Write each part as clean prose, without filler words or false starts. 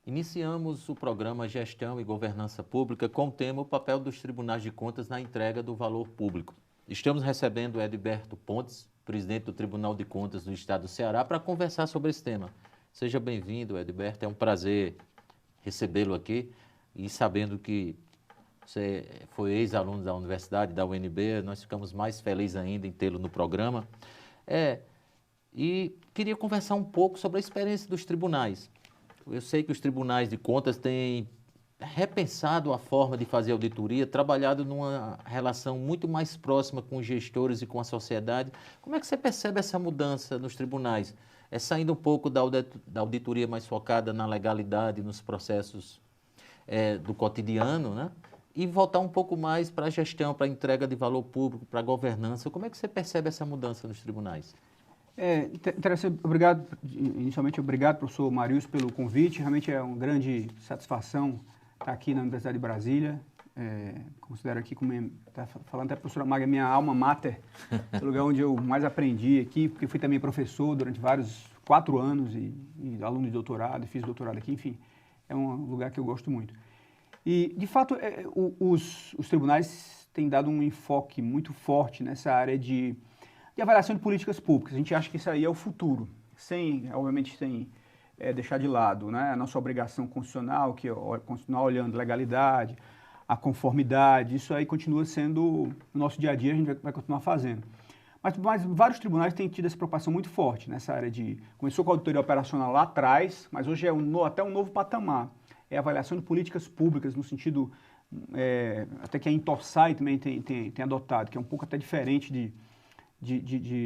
Iniciamos o programa Gestão e Governança Pública com o tema o papel dos tribunais de contas na entrega do valor público. Estamos recebendo o Edberto Pontes, presidente do Tribunal de Contas do Estado do Ceará, para conversar sobre esse tema. Seja bem-vindo, Edberto. É um prazer recebê-lo aqui e sabendo que você foi ex-aluno da Universidade, da UNB, nós ficamos mais felizes ainda em tê-lo no programa. E queria conversar um pouco sobre a experiência dos tribunais. Eu sei que os tribunais de contas têm repensado a forma de fazer auditoria, trabalhado numa relação muito mais próxima com os gestores e com a sociedade. Como é que você percebe essa mudança nos tribunais? É saindo um pouco da auditoria mais focada na legalidade, nos processos do cotidiano, né? E voltar um pouco mais para a gestão, para a entrega de valor público, para a governança. Como é que você percebe essa mudança nos tribunais? Interessante, inicialmente obrigado, professor Marius, pelo convite. Realmente é uma grande satisfação estar aqui na Universidade de Brasília. Considero aqui, como está falando até a professora Maga, minha alma mater, o lugar onde eu mais aprendi aqui, porque fui também professor durante 4 anos e aluno de doutorado, fiz doutorado aqui, enfim, é um lugar que eu gosto muito. E, de fato, os tribunais têm dado um enfoque muito forte nessa área de avaliação de políticas públicas. A gente acha que isso aí é o futuro, obviamente, sem deixar de lado, né, a nossa obrigação constitucional, que é continuar olhando legalidade, a conformidade, isso aí continua sendo o nosso dia a dia, a gente vai continuar fazendo. Mas vários tribunais têm tido essa preocupação muito forte nessa área de... Começou com a auditoria operacional lá atrás, mas hoje é até um novo patamar. É a avaliação de políticas públicas, no sentido, até que a Intorsai também tem adotado, que é um pouco até diferente de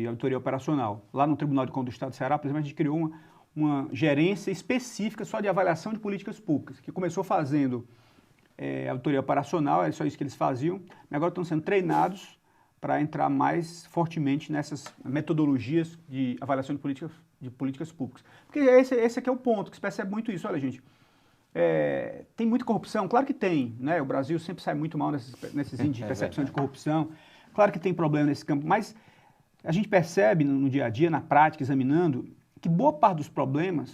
auditoria operacional. Lá no Tribunal de Contas do Estado do Ceará, por exemplo, a gente criou uma gerência específica só de avaliação de políticas públicas, que começou fazendo auditoria operacional, é só isso que eles faziam, mas agora estão sendo treinados para entrar mais fortemente nessas metodologias de avaliação de políticas públicas. Porque esse aqui é o ponto, que se percebe muito isso. Olha, gente, tem muita corrupção? Claro que tem, né? O Brasil sempre sai muito mal nesses índices de percepção de corrupção. Claro que tem problema nesse campo, mas a gente percebe no dia a dia, na prática, examinando, que boa parte dos problemas,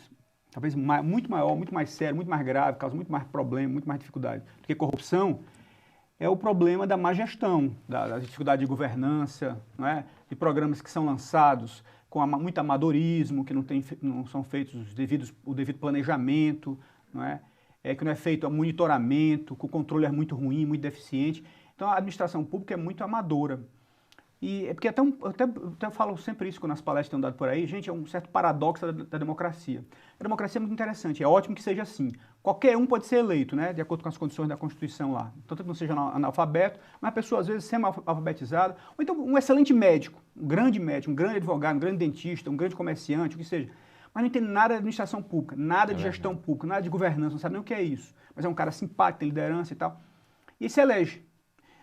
talvez muito maior, muito mais sério, muito mais grave, causa muito mais problema, muito mais dificuldade do que corrupção, é o problema da má gestão, da dificuldade de governança, não é? De programas que são lançados com muito amadorismo, que não são feitos o devido planejamento, não é? Que não é feito o monitoramento, que o controle é muito ruim, muito deficiente. Então a administração pública é muito amadora. E é porque até eu falo sempre isso quando as palestras estão dadas por aí, gente, é um certo paradoxo da democracia. A democracia é muito interessante, é ótimo que seja assim. Qualquer um pode ser eleito, né, de acordo com as condições da Constituição lá. Tanto que não seja analfabeto, mas a pessoa às vezes semi-alfabetizada, ou então um excelente médico, um grande advogado, um grande dentista, um grande comerciante, o que seja. Mas não entende nada de administração pública, nada de gestão pública, nada de governança, não sabe nem o que é isso. Mas é um cara simpático, tem liderança e tal. E se elege.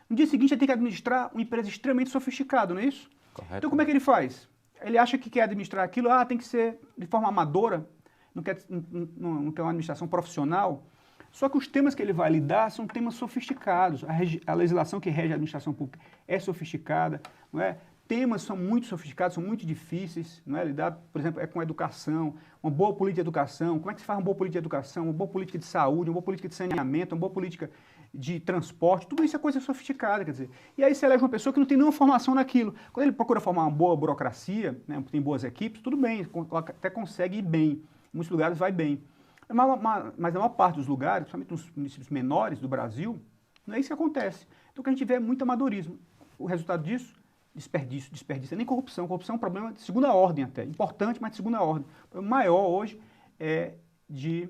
No dia seguinte, ele tem que administrar uma empresa extremamente sofisticada, não é isso? Correto. Então, como é que ele faz? Ele acha que quer administrar aquilo, tem que ser de forma amadora, não quer uma administração profissional. Só que os temas que ele vai lidar são temas sofisticados. A legislação que rege a administração pública é sofisticada, não é? Temas são muito sofisticados, são muito difíceis, não é? Lidar, por exemplo, com a educação, uma boa política de educação. Como é que se faz uma boa política de educação, uma boa política de saúde, uma boa política de saneamento, uma boa política de transporte? Tudo isso é coisa sofisticada, quer dizer. E aí você elege uma pessoa que não tem nenhuma formação naquilo. Quando ele procura formar uma boa burocracia, né, tem boas equipes, tudo bem, até consegue ir bem. Em muitos lugares vai bem. Mas na maior parte dos lugares, principalmente nos municípios menores do Brasil, não é isso que acontece. Então o que a gente vê é muito amadorismo. O resultado disso, desperdício. Nem corrupção. Corrupção é um problema de segunda ordem até. Importante, mas de segunda ordem. O maior hoje é de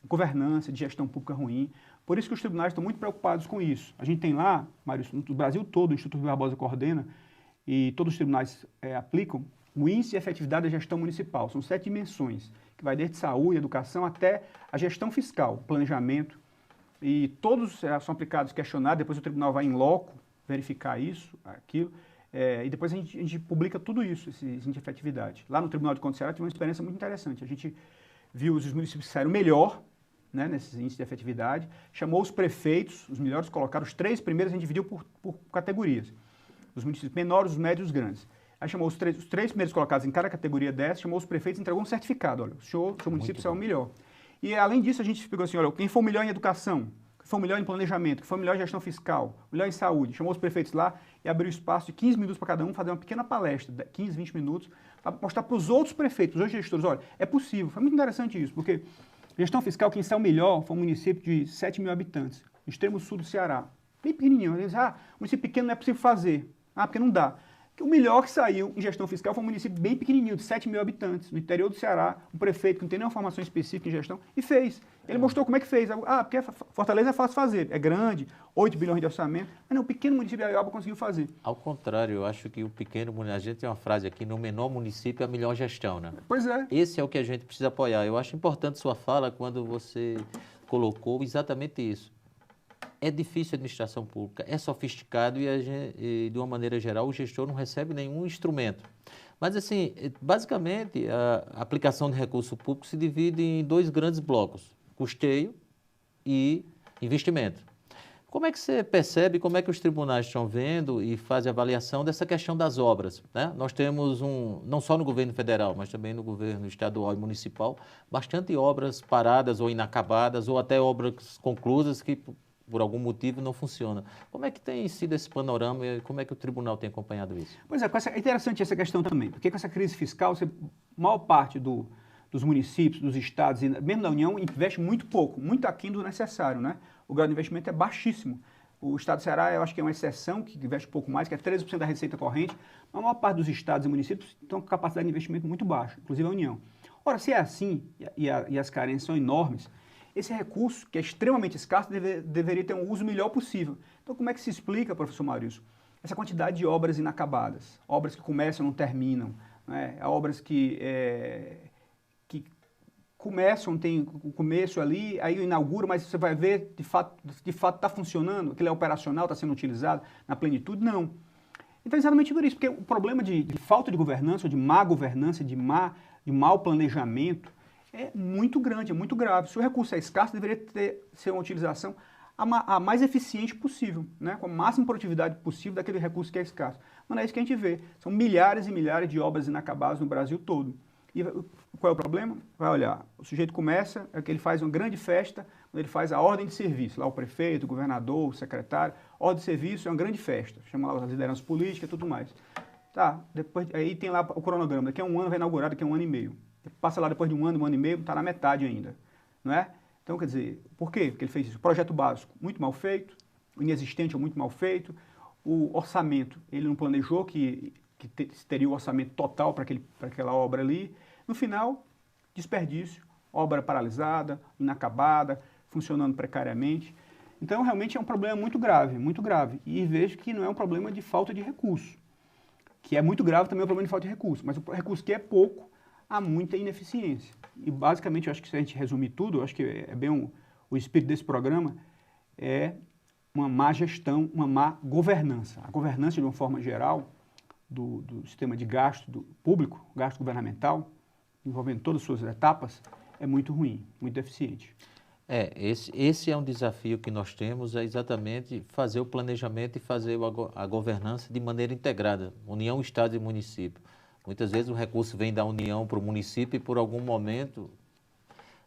governança, de gestão pública ruim. Por isso que os tribunais estão muito preocupados com isso. A gente tem lá, Mário, no Brasil todo, o Instituto Rui Barbosa coordena, e todos os tribunais aplicam o índice de efetividade da gestão municipal. São 7 dimensões, que vai desde saúde, educação, até a gestão fiscal, planejamento. E todos são aplicados questionários, depois o tribunal vai em loco verificar isso, aquilo. E depois a gente publica tudo isso, esse índice de efetividade. Lá no Tribunal de Contas do Ceará tive uma experiência muito interessante. A gente viu os municípios que saíram melhor, né, nesses índices de efetividade, chamou os prefeitos, os melhores colocaram, os 3 primeiros a gente dividiu por categorias. Os municípios menores, os médios e os grandes. Aí chamou os três primeiros colocados em cada categoria dessa, chamou os prefeitos e entregou um certificado. Olha, o seu município saiu melhor. E além disso, a gente explicou assim, olha, quem for melhor em educação, quem for melhor em planejamento, quem for melhor em gestão fiscal, melhor em saúde, chamou os prefeitos lá e abriu espaço de 15 minutos para cada um fazer uma pequena palestra, 15, 20 minutos, para mostrar para os outros prefeitos, os outros gestores, olha, é possível. Foi muito interessante isso, porque gestão fiscal, quem saiu melhor foi um município de 7 mil habitantes, no extremo sul do Ceará, bem pequenininho. Eles dizem, município pequeno não é possível fazer, porque não dá. O melhor que saiu em gestão fiscal foi um município bem pequenininho, de 7 mil habitantes, no interior do Ceará, um prefeito que não tem nenhuma formação específica em gestão, e fez. Ele mostrou como é que fez. Porque Fortaleza é fácil fazer, é grande, 8 bilhões de orçamento, mas não, o pequeno município de Araiaba conseguiu fazer. Ao contrário, eu acho que o pequeno município, a gente tem uma frase aqui, no menor município é a melhor gestão, né? Pois é. Esse é o que a gente precisa apoiar. Eu acho importante sua fala quando você colocou exatamente isso. É difícil a administração pública, é sofisticado e, de uma maneira geral, o gestor não recebe nenhum instrumento. Mas, assim, basicamente, a aplicação de recurso público se divide em dois grandes blocos, custeio e investimento. Como é que você percebe, como é que os tribunais estão vendo e fazem avaliação dessa questão das obras, né? Nós temos, não só no governo federal, mas também no governo estadual e municipal, bastante obras paradas ou inacabadas, ou até obras conclusas que por algum motivo não funciona. Como é que tem sido esse panorama e como é que o tribunal tem acompanhado isso? Pois é, é interessante essa questão também, porque com essa crise fiscal, maior parte dos municípios, dos estados e mesmo da União investe muito pouco, muito aquém do necessário, né? O grau de investimento é baixíssimo. O estado do Ceará, eu acho que é uma exceção, que investe um pouco mais, que é 13% da receita corrente, mas a maior parte dos estados e municípios estão com capacidade de investimento muito baixa, inclusive a União. Ora, se é assim, e as carências são enormes, esse recurso, que é extremamente escasso, deveria ter um uso melhor possível. Então, como é que se explica, professor Maurício, essa quantidade de obras inacabadas? Obras que começam e não terminam, né? Obras que começam, tem o começo ali, aí inaugura, mas você vai ver, de fato está funcionando, aquilo é operacional, está sendo utilizado na plenitude? Não. Então, exatamente por isso, porque o problema de falta de governança, ou de má governança, de mau planejamento, é muito grande, é muito grave. Se o recurso é escasso, deveria ser uma utilização a mais eficiente possível, né? Com a máxima produtividade possível daquele recurso que é escasso. Mas não é isso que a gente vê. São milhares e milhares de obras inacabadas no Brasil todo. E qual é o problema? Vai olhar, o sujeito começa, é que ele faz uma grande festa, quando ele faz a ordem de serviço, lá o prefeito, o governador, o secretário, ordem de serviço é uma grande festa, chama lá as lideranças políticas e tudo mais. Tá, depois, aí tem lá o cronograma, daqui a um ano vai inaugurar, daqui a um ano e meio. Passa lá depois de um ano e meio, está na metade ainda, não é? Então, quer dizer, por quê? Porque ele fez isso. O projeto básico, muito mal feito, o inexistente ou muito mal feito, o orçamento, ele não planejou que teria o orçamento total para aquela obra ali. No final, desperdício, obra paralisada, inacabada, funcionando precariamente. Então, realmente é um problema muito grave, muito grave. E vejo que não é um problema de falta de recurso, que é muito grave também o problema de falta de recurso, mas o recurso que é pouco, há muita ineficiência. E, basicamente, eu acho que se a gente resumir tudo, eu acho que é bem o espírito desse programa, é uma má gestão, uma má governança. A governança, de uma forma geral, do sistema de gasto público, gasto governamental, envolvendo todas as suas etapas, é muito ruim, muito deficiente. Esse é um desafio que nós temos, é exatamente fazer o planejamento e fazer a governança de maneira integrada, União, Estado e município. Muitas vezes o recurso vem da União para o município e por algum momento,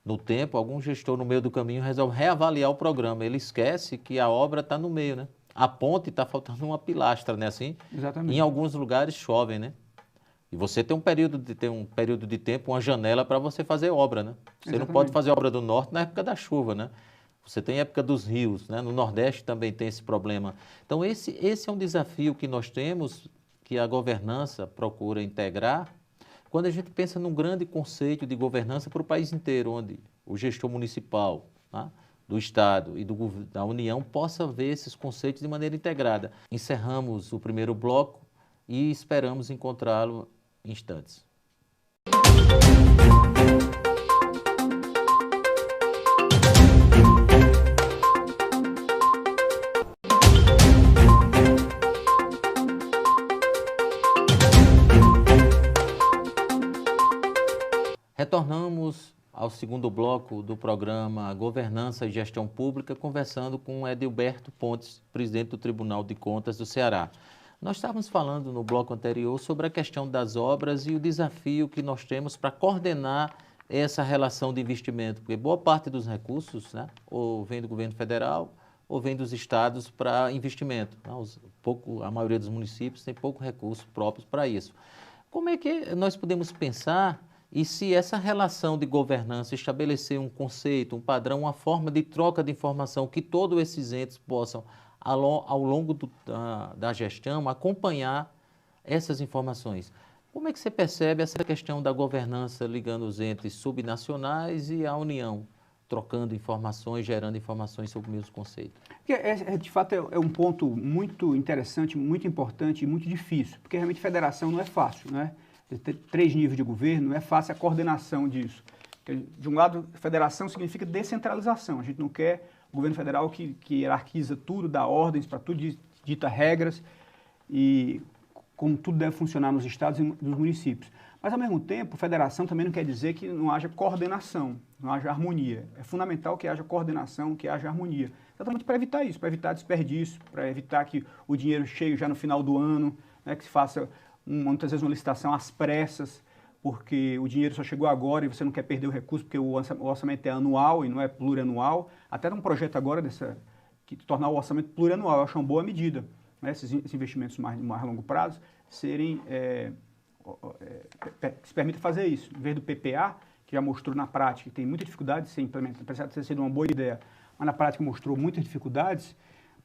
no tempo, algum gestor no meio do caminho resolve reavaliar o programa. Ele esquece que a obra está no meio, né? A ponte está faltando uma pilastra, né? Assim, exatamente. Em alguns lugares chove, né? E você tem um período de tempo, uma janela para você fazer obra, né? Você exatamente. Não pode fazer obra do norte na época da chuva, né? Você tem a época dos rios, né? No Nordeste também tem esse problema. Então, esse é um desafio que nós temos, que a governança procura integrar, quando a gente pensa num grande conceito de governança para o país inteiro, onde o gestor municipal, tá, do Estado e da União possa ver esses conceitos de maneira integrada. Encerramos o primeiro bloco e esperamos encontrá-lo em instantes. Retornamos ao segundo bloco do programa Governança e Gestão Pública, conversando com Edilberto Pontes, presidente do Tribunal de Contas do Ceará. Nós estávamos falando no bloco anterior sobre a questão das obras e o desafio que nós temos para coordenar essa relação de investimento? Porque boa parte dos recursos, né, ou vem do governo federal ou vem dos estados para investimento. Né? A maioria dos municípios tem pouco recurso próprios para isso. Como é que nós podemos pensar e se essa relação de governança estabelecer um conceito, um padrão, uma forma de troca de informação que todos esses entes possam, ao longo da gestão, acompanhar essas informações? Como é que você percebe essa questão da governança ligando os entes subnacionais e a União, trocando informações, gerando informações sobre o mesmo conceito? De fato, é um ponto muito interessante, muito importante e muito difícil, porque realmente federação não é fácil, né? Ter 3 níveis de governo, não é fácil a coordenação disso. De um lado, federação significa descentralização. A gente não quer o governo federal que hierarquiza tudo, dá ordens para tudo, dita regras e como tudo deve funcionar nos estados e nos municípios. Mas, ao mesmo tempo, federação também não quer dizer que não haja coordenação, não haja harmonia. É fundamental que haja coordenação, que haja harmonia. Exatamente para evitar isso, para evitar desperdício, para evitar que o dinheiro chegue já no final do ano, né, que se faça muitas vezes uma licitação às pressas, porque o dinheiro só chegou agora e você não quer perder o recurso, porque o orçamento é anual e não é plurianual. Até um projeto agora que tornar o orçamento plurianual, eu acho uma boa medida, né, esses investimentos mais longo prazo serem, se permite fazer isso. Em vez do PPA, que já mostrou na prática que tem muita dificuldade de ser implementado, apesar de ter sido uma boa ideia, mas na prática mostrou muitas dificuldades,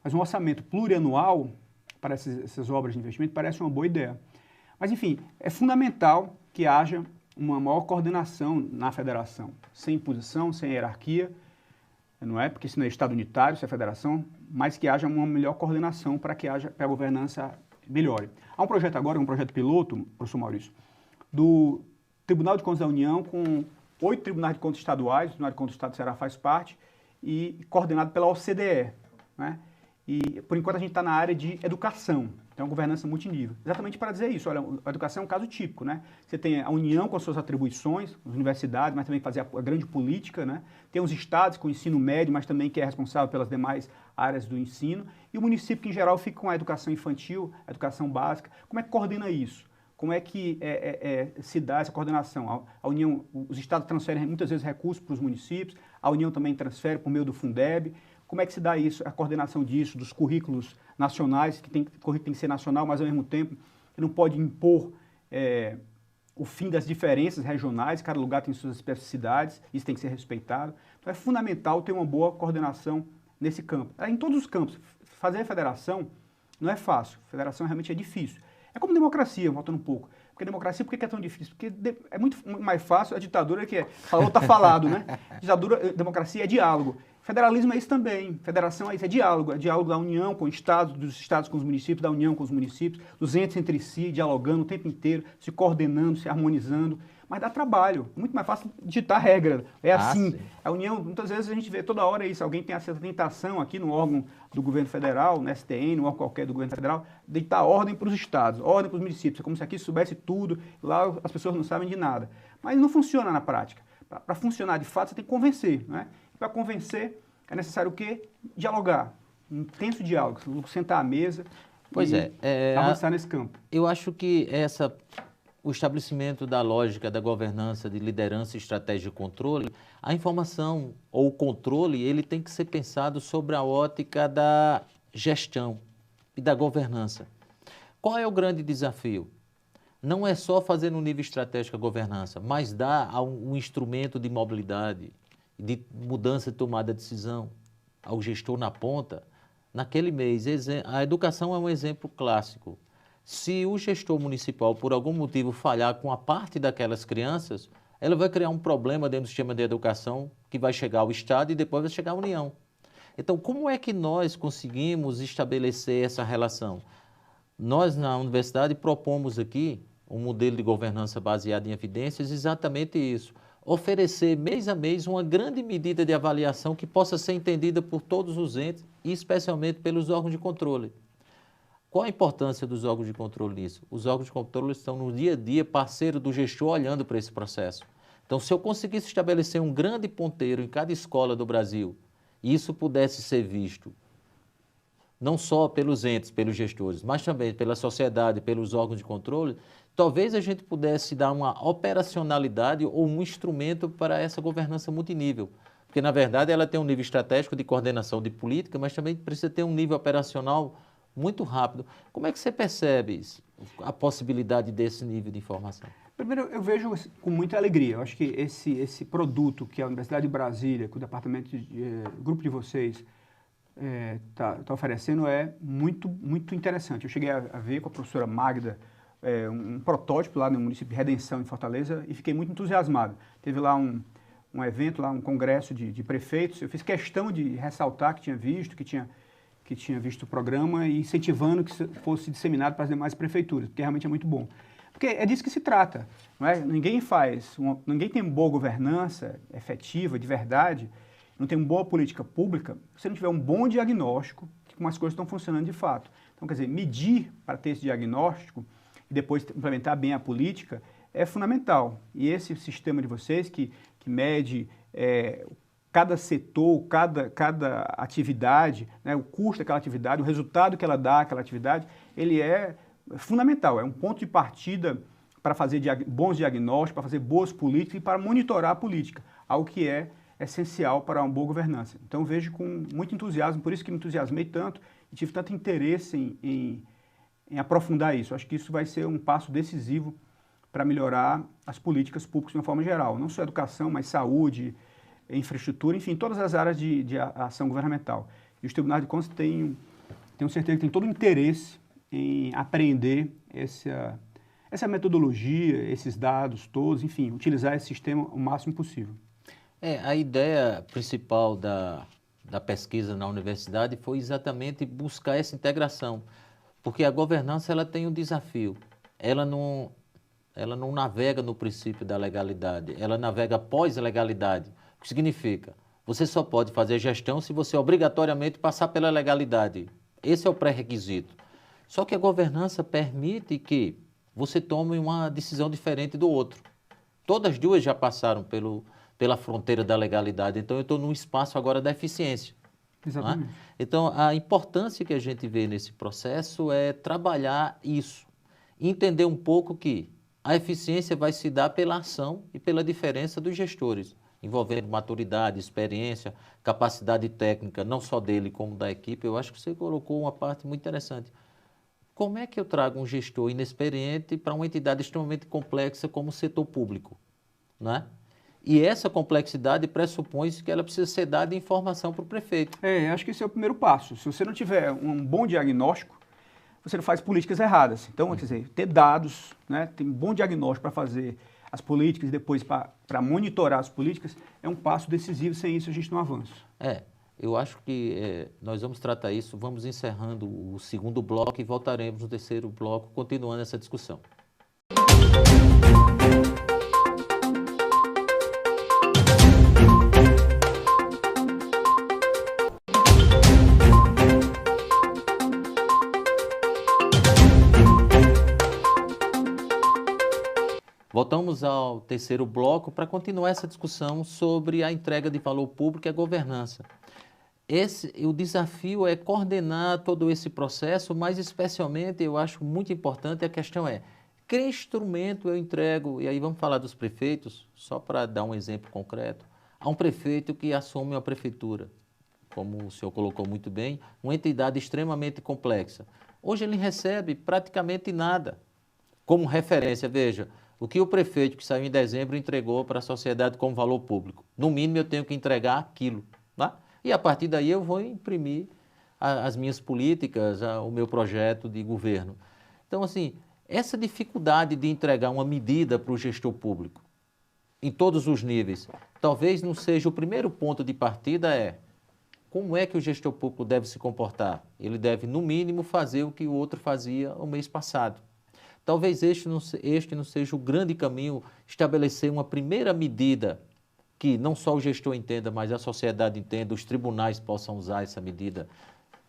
mas um orçamento plurianual para essas obras de investimento parece uma boa ideia. Mas, enfim, é fundamental que haja uma maior coordenação na federação, sem imposição, sem hierarquia, não é? Porque senão é Estado unitário, se é federação, mas que haja uma melhor coordenação para que a governança melhore. Há um projeto agora, um projeto piloto, professor Maurício, do Tribunal de Contas da União com 8 tribunais de contas estaduais, o Tribunal de Contas do Estado do Ceará faz parte, e coordenado pela OCDE, né? E, por enquanto, a gente está na área de educação, então, governança multinível. Exatamente para dizer isso, olha, a educação é um caso típico, né? Você tem a União com as suas atribuições, as universidades, mas também fazer a grande política, né? Tem os estados com o ensino médio, mas também que é responsável pelas demais áreas do ensino, e o município que, em geral, fica com a educação infantil, a educação básica. Como é que coordena isso? Como é que se dá essa coordenação? A União, os estados transferem muitas vezes recursos para os municípios, a União também transfere por meio do Fundeb. Como é que se dá isso, a coordenação disso, dos currículos nacionais, o currículo tem que ser nacional, mas ao mesmo tempo não pode impor o fim das diferenças regionais, cada lugar tem suas especificidades, isso tem que ser respeitado. Então é fundamental ter uma boa coordenação nesse campo. Em todos os campos, fazer a federação não é fácil, federação realmente é difícil. É como democracia, voltando um pouco. Porque democracia, por que é tão difícil? Porque é muito mais fácil a ditadura, que falou, está falado, né? Democracia é diálogo. Federalismo é isso também. Federação é isso, é diálogo da União com o Estado, dos Estados com os municípios, da União com os municípios, dos entes entre si, dialogando o tempo inteiro, se coordenando, se harmonizando. Mas dá trabalho, muito mais fácil digitar regra. É assim. A União, muitas vezes a gente vê toda hora isso, alguém tem essa tentação aqui no órgão do governo federal, no STN, no órgão qualquer do governo federal, de dar ordem para os estados, ordem para os municípios. É como se aqui soubesse tudo, lá as pessoas não sabem de nada. Mas não funciona na prática. Para funcionar de fato, você tem que convencer, né? Para convencer, é necessário o quê? Dialogar. Um intenso diálogo, sentar à mesa e avançar nesse campo. Eu acho que o estabelecimento da lógica da governança, de liderança, estratégia e controle, a informação ou o controle, ele tem que ser pensado sobre a ótica da gestão e da governança. Qual é o grande desafio? Não é só fazer no nível estratégico a governança, mas dar um instrumento de mobilidade, de mudança de tomada de decisão ao gestor na ponta, naquele mês. A educação é um exemplo clássico. Se o gestor municipal, por algum motivo, falhar com a parte daquelas crianças, ela vai criar um problema dentro do sistema de educação que vai chegar ao Estado e depois vai chegar à União. Então, como é que nós conseguimos estabelecer essa relação? Nós, na universidade, propomos aqui um modelo de governança baseado em evidências, exatamente isso. Oferecer mês a mês uma grande medida de avaliação que possa ser entendida por todos os entes e especialmente pelos órgãos de controle. Qual a importância dos órgãos de controle nisso? Os órgãos de controle estão no dia a dia parceiro do gestor olhando para esse processo. Então, se eu conseguisse estabelecer um grande ponteiro em cada escola do Brasil e isso pudesse ser visto não só pelos entes, pelos gestores, mas também pela sociedade, pelos órgãos de controle, talvez a gente pudesse dar uma operacionalidade ou um instrumento para essa governança multinível. Porque, na verdade, ela tem um nível estratégico de coordenação de política, mas também precisa ter um nível operacional muito rápido. Como é que você percebe a possibilidade desse nível de informação? Primeiro, eu vejo com muita alegria. Eu acho que esse produto que a Universidade de Brasília, que o o grupo de vocês está oferecendo é muito interessante. Eu cheguei a ver com a professora Magda um protótipo lá no município de Redenção, em Fortaleza, e fiquei muito entusiasmado. Teve lá um evento, lá um congresso de prefeitos. Eu fiz questão de ressaltar que tinha visto o programa e incentivando que fosse disseminado para as demais prefeituras, porque realmente é muito bom. Porque é disso que se trata, não é? Ninguém tem boa governança efetiva, de verdade, não tem uma boa política pública, se não tiver um bom diagnóstico de como as coisas estão funcionando de fato. Então, quer dizer, medir para ter esse diagnóstico e depois implementar bem a política é fundamental. E esse sistema de vocês que mede cada setor, cada atividade, né, o custo daquela atividade, o resultado que ela dá àquela atividade, ele é fundamental, é um ponto de partida para fazer bons diagnósticos, para fazer boas políticas e para monitorar a política, algo que é essencial para uma boa governança. Então, eu vejo com muito entusiasmo, por isso que me entusiasmei tanto e tive tanto interesse em aprofundar isso. Acho que isso vai ser um passo decisivo para melhorar as políticas públicas de uma forma geral, não só educação, mas saúde, infraestrutura, enfim, todas as áreas de ação governamental. E os tribunais de contas tenho certeza que tem todo o interesse em aprender essa metodologia, esses dados todos, enfim, utilizar esse sistema o máximo possível. A ideia principal da pesquisa na universidade foi exatamente buscar essa integração, porque a governança ela tem um desafio, ela não navega no princípio da legalidade, ela navega pós-legalidade, o que significa, você só pode fazer gestão se você obrigatoriamente passar pela legalidade, esse é o pré-requisito. Só que a governança permite que você tome uma decisão diferente do outro. Todas as duas já passaram pela fronteira da legalidade, então eu estou num espaço agora da eficiência. Exatamente. Né? Então, a importância que a gente vê nesse processo é trabalhar isso, entender um pouco que a eficiência vai se dar pela ação e pela diferença dos gestores, envolvendo maturidade, experiência, capacidade técnica, não só dele como da equipe. Eu acho que você colocou uma parte muito interessante. Como é que eu trago um gestor inexperiente para uma entidade extremamente complexa como o setor público? Né? E essa complexidade pressupõe que ela precisa ser dada informação para o prefeito. Acho que esse é o primeiro passo. Se você não tiver um bom diagnóstico, você não faz políticas erradas. Então, quer dizer, ter dados, né, ter um bom diagnóstico para fazer as políticas e depois para monitorar as políticas é um passo decisivo. Sem isso, a gente não avança. Eu acho que nós vamos tratar isso, vamos encerrando o segundo bloco e voltaremos no terceiro bloco, continuando essa discussão. Voltamos ao terceiro bloco para continuar essa discussão sobre a entrega de valor público e a governança. O desafio é coordenar todo esse processo, mas especialmente eu acho muito importante a questão que instrumento eu entrego, e aí vamos falar dos prefeitos, só para dar um exemplo concreto, há um prefeito que assume uma prefeitura, como o senhor colocou muito bem, uma entidade extremamente complexa. Hoje ele recebe praticamente nada. Como referência, veja, o que o prefeito que saiu em dezembro entregou para a sociedade como valor público. No mínimo eu tenho que entregar aquilo. Né? E a partir daí eu vou imprimir as minhas políticas, o meu projeto de governo. Então, assim, essa dificuldade de entregar uma medida para o gestor público, em todos os níveis, talvez não seja o primeiro ponto de partida como é que o gestor público deve se comportar? Ele deve, no mínimo, fazer o que o outro fazia o mês passado. Talvez este não seja o grande caminho, estabelecer uma primeira medida que não só o gestor entenda, mas a sociedade entenda, os tribunais possam usar essa medida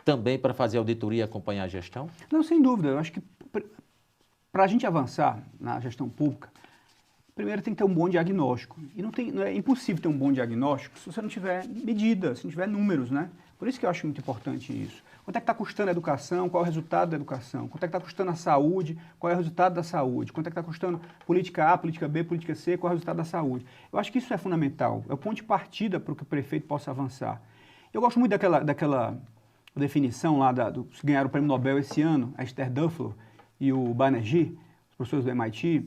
também para fazer auditoria e acompanhar a gestão? Não, sem dúvida. Eu acho que para a gente avançar na gestão pública, primeiro tem que ter um bom diagnóstico. E não é impossível ter um bom diagnóstico se você não tiver medidas, se não tiver números, né? Por isso que eu acho muito importante isso. Quanto é que está custando a educação? Qual é o resultado da educação? Quanto é que está custando a saúde? Qual é o resultado da saúde? Quanto é que está custando política A, política B, política C? Qual é o resultado da saúde? Eu acho que isso é fundamental. É o ponto de partida para que o prefeito possa avançar. Eu gosto muito daquela definição lá dos que ganharam o prêmio Nobel esse ano, a Esther Duflo e o Banerjee, os professores do MIT,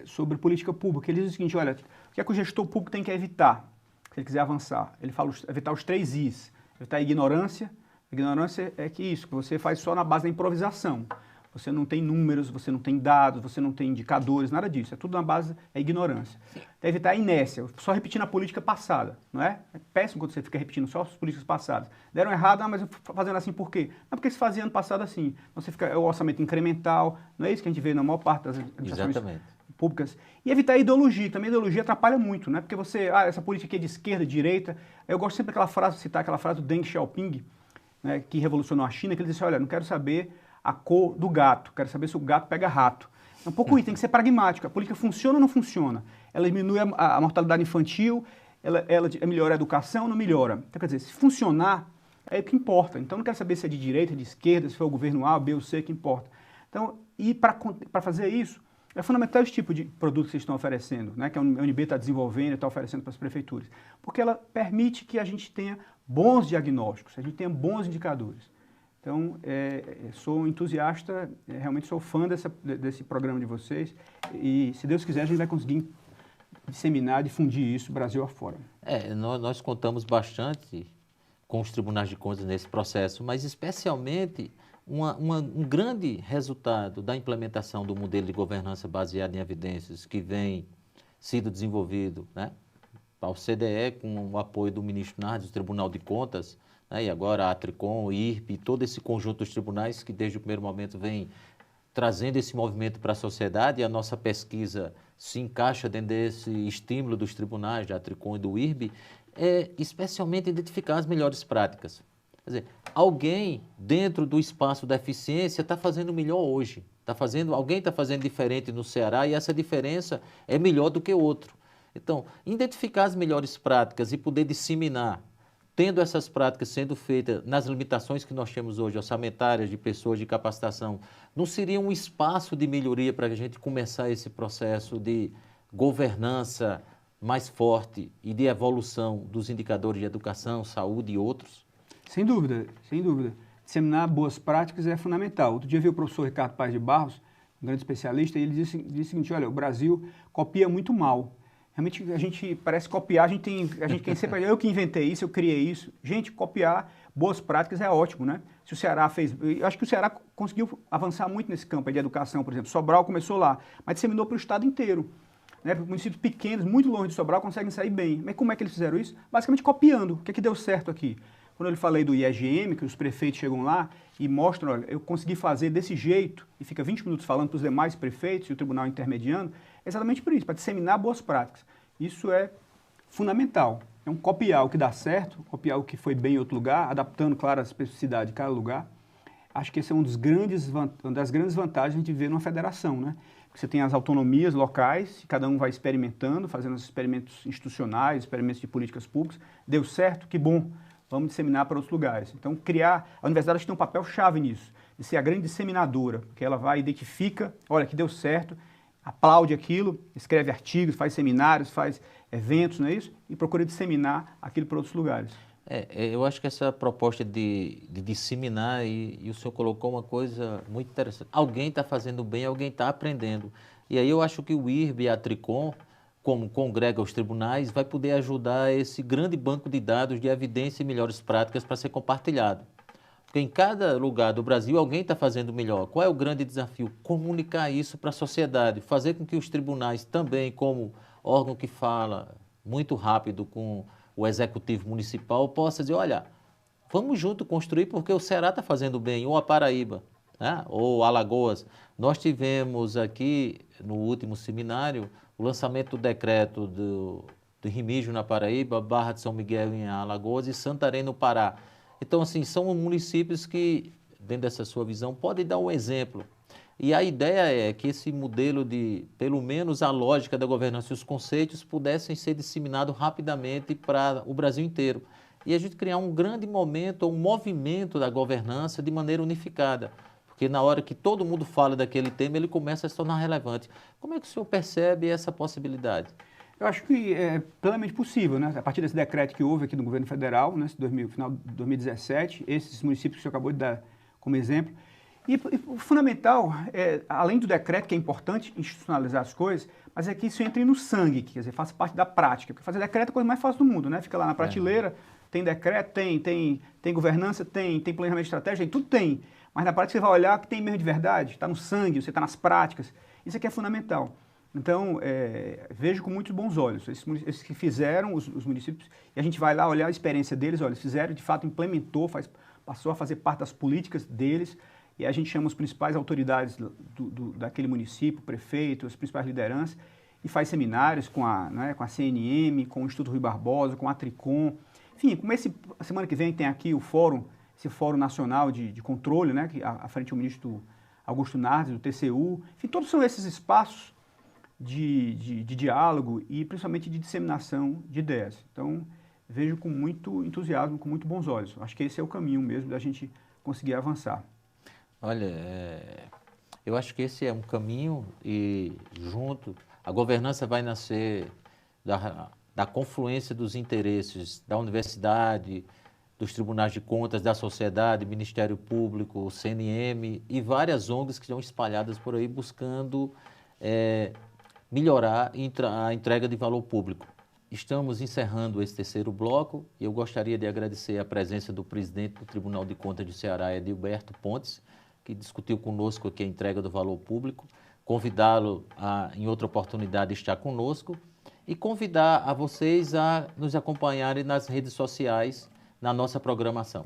sobre política pública. Ele diz o seguinte, olha, o que é que o gestor público tem que evitar, se ele quiser avançar? Ele fala evitar os 3 Is. Evitar a ignorância. Ignorância é que isso, que você faz só na base da improvisação. Você não tem números, você não tem dados, você não tem indicadores, nada disso. É tudo na base da ignorância. Evitar a inércia, só repetindo a política passada, não é? É péssimo quando você fica repetindo só as políticas passadas. Deram errado, mas fazendo assim por quê? Não é porque se fazia ano passado assim. Então você fica, é o orçamento incremental, não é isso que a gente vê na maior parte das administrações públicas. E evitar a ideologia, também a ideologia atrapalha muito, né? Porque você, essa política aqui é de esquerda, de direita. Eu gosto sempre daquela frase, citar aquela frase do Deng Xiaoping, né, que revolucionou a China, que ele disse, olha, não quero saber a cor do gato, quero saber se o gato pega rato. É um pouco isso, tem que ser pragmático. A política funciona ou não funciona? Ela diminui a mortalidade infantil, ela melhora a educação ou não melhora? Então, quer dizer, se funcionar, é o que importa. Então, não quero saber se é de direita, de esquerda, se foi o governo A, B ou C, que importa. Então, e para fazer isso, é fundamental esse tipo de produto que vocês estão oferecendo, né, que a UNB está desenvolvendo e está oferecendo para as prefeituras, porque ela permite que a gente tenha bons diagnósticos, a gente tenha bons indicadores. Então, sou entusiasta, realmente sou fã desse programa de vocês e, se Deus quiser, a gente vai conseguir disseminar, difundir isso Brasil afora. Nós contamos bastante com os tribunais de contas nesse processo, mas especialmente um grande resultado da implementação do modelo de governança baseado em evidências que vem sido desenvolvido, né, ao CDE com o apoio do ministro Nardes, do Tribunal de Contas, né, e agora a Atricom, o IRP, todo esse conjunto dos tribunais que desde o primeiro momento vem trazendo esse movimento para a sociedade, e a nossa pesquisa se encaixa dentro desse estímulo dos tribunais, da Atricom e do IRB, especialmente identificar as melhores práticas. Quer dizer, alguém dentro do espaço da eficiência está fazendo melhor hoje. Alguém está fazendo diferente no Ceará e essa diferença é melhor do que o outro. Então, identificar as melhores práticas e poder disseminar, tendo essas práticas sendo feitas nas limitações que nós temos hoje, orçamentárias, de pessoas, de capacitação, não seria um espaço de melhoria para a gente começar esse processo de governança mais forte e de evolução dos indicadores de educação, saúde e outros? Sem dúvida, sem dúvida. Disseminar boas práticas é fundamental. Outro dia vi o professor Ricardo Paes de Barros, um grande especialista, e ele disse o seguinte, olha, o Brasil copia muito mal. Realmente a gente parece copiar, a gente tem sempre, eu que inventei isso, eu criei isso. Gente, copiar boas práticas é ótimo, né? Se o Ceará fez, eu acho que o Ceará conseguiu avançar muito nesse campo aí de educação, por exemplo. Sobral começou lá, mas disseminou para o estado inteiro. Né? Municípios pequenos, muito longe de Sobral, conseguem sair bem. Mas como é que eles fizeram isso? Basicamente copiando. O que é que deu certo aqui? Quando eu falei do IEGM, que os prefeitos chegam lá e mostram, olha, eu consegui fazer desse jeito, e fica 20 minutos falando para os demais prefeitos e o tribunal intermediando, é exatamente por isso, para disseminar boas práticas. Isso é fundamental. É um copiar o que dá certo, copiar o que foi bem em outro lugar, adaptando, claro, a especificidade de cada lugar. Acho que esse é uma das grandes vantagens de viver numa federação, né? Você tem as autonomias locais, cada um vai experimentando, fazendo os experimentos institucionais, experimentos de políticas públicas. Deu certo? Que bom. Vamos disseminar para outros lugares. Então, a universidade tem um papel chave nisso, de ser a grande disseminadora, porque ela vai, identifica, olha, que deu certo, aplaude aquilo, escreve artigos, faz seminários, faz eventos, não é isso? E procura disseminar aquilo para outros lugares. Eu acho que essa proposta de disseminar, e o senhor colocou uma coisa muito interessante, alguém está fazendo bem, alguém está aprendendo. E aí eu acho que o IRB e a Tricom, como congrega os tribunais, vai poder ajudar esse grande banco de dados de evidência e melhores práticas para ser compartilhado. Porque em cada lugar do Brasil alguém está fazendo melhor. Qual é o grande desafio? Comunicar isso para a sociedade, fazer com que os tribunais também, como órgão que fala muito rápido com o executivo municipal, possa dizer, olha, vamos junto construir porque o Ceará está fazendo bem, ou a Paraíba, né? Ou Alagoas. Nós tivemos aqui, no último seminário, o lançamento do decreto do Remígio na Paraíba, Barra de São Miguel em Alagoas e Santarém no Pará. Então, assim, são municípios que, dentro dessa sua visão, podem dar um exemplo. E a ideia é que esse modelo de, pelo menos a lógica da governança e os conceitos pudessem ser disseminados rapidamente para o Brasil inteiro. e a gente criar um grande momento, um movimento da governança de maneira unificada. Porque na hora que todo mundo fala daquele tema, ele começa a se tornar relevante. Como é que o senhor percebe essa possibilidade? Eu acho que é plenamente possível, né? A partir desse decreto que houve aqui no governo federal, né, final de 2017, esses municípios que o senhor acabou de dar como exemplo. E o fundamental, além do decreto, que é importante institucionalizar as coisas, mas é que isso entre no sangue, quer dizer, faça parte da prática. Porque fazer decreto é a coisa mais fácil do mundo, né? Fica lá na prateleira, tem decreto, tem governança, tem planejamento estratégico, tudo tem. Mas na prática você vai olhar que tem mesmo de verdade, está no sangue, você está nas práticas. Isso aqui é fundamental. Então, vejo com muitos bons olhos. Esses que fizeram, os municípios, e a gente vai lá olhar a experiência deles, olha, eles fizeram, de fato, implementou, passou a fazer parte das políticas deles, e a gente chama as principais autoridades daquele município, o prefeito, as principais lideranças, e faz seminários com a CNM, com o Instituto Rui Barbosa, com a Tricom. Enfim, como a semana que vem tem aqui o fórum, esse Fórum Nacional de Controle, né, que à frente o ministro Augusto Nardes, do TCU. Enfim, todos são esses espaços de diálogo e principalmente de disseminação de ideias. Então, vejo com muito entusiasmo, com muito bons olhos. Acho que esse é o caminho mesmo da gente conseguir avançar. Olha, eu acho que esse é um caminho e junto, a governança vai nascer da confluência dos interesses da universidade, dos tribunais de contas, da sociedade, Ministério Público, CNM e várias ONGs que estão espalhadas por aí buscando melhorar a entrega de valor público. Estamos encerrando esse terceiro bloco e eu gostaria de agradecer a presença do presidente do Tribunal de Contas do Ceará, Edilberto Pontes, que discutiu conosco aqui a entrega do valor público, convidá-lo em outra oportunidade, estar conosco e convidar a vocês a nos acompanharem nas redes sociais, na nossa programação.